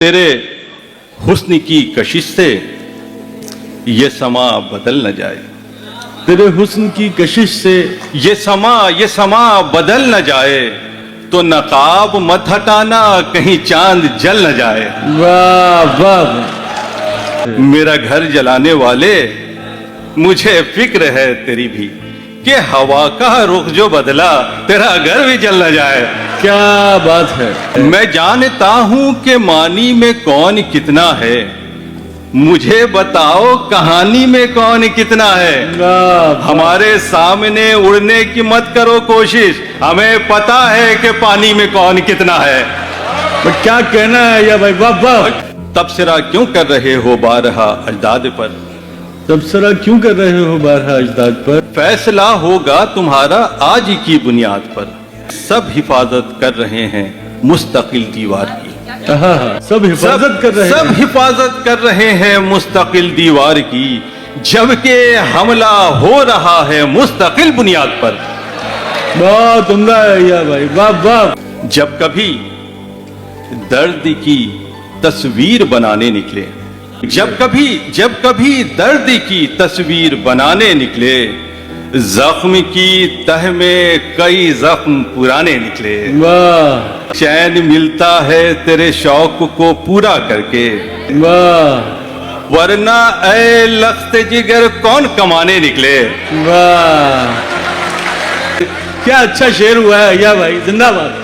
तेरे हुस्न की कशिश से ये समा बदल न जाए, तेरे हुस्न की कशिश से ये समा बदल न जाए, तो नकाब मत हटाना कहीं चांद जल न जाए। वाह वाह। मेरा घर जलाने वाले मुझे फिक्र है तेरी भी, कि हवा का रुख जो बदला तेरा घर भी जल न जाए। क्या बात है। मैं जानता हूं कि मानी में कौन कितना है, मुझे बताओ कहानी में कौन कितना है। वाह। हमारे सामने उड़ने की मत करो कोशिश, हमें पता है कि पानी में कौन कितना है। बट क्या कहना है या भाई, वाह वाह। तबसरा क्यों कर रहे हो बारहा अजदाद पर, तबसरा क्यों कर रहे हो बारहा अजदाद पर। फैसला होगा तुम्हारा आज ही की बुनियाद पर। सब हिफाजत कर रहे हैं मुस्तकिल दीवार की, हाँ, सब हिफाजत कर रहे सब हैं। हिफाजत कर रहे हैं मुस्तकिल दीवार की, जबकि हमला हो रहा है मुस्तकिल बुनियाद पर। बहुत उम्दा है या भाई, वाह वाह। जब कभी दर्द की तस्वीर बनाने निकले, जब कभी दर्द की तस्वीर बनाने निकले, जख्म की तह में कई जख्म पुराने निकले। वाह चैन मिलता है तेरे शौक को पूरा करके, वाह वरना ऐ लख्त जिगर कौन कमाने निकले। वाह। क्या अच्छा शेर हुआ है या भाई, जिंदाबाद।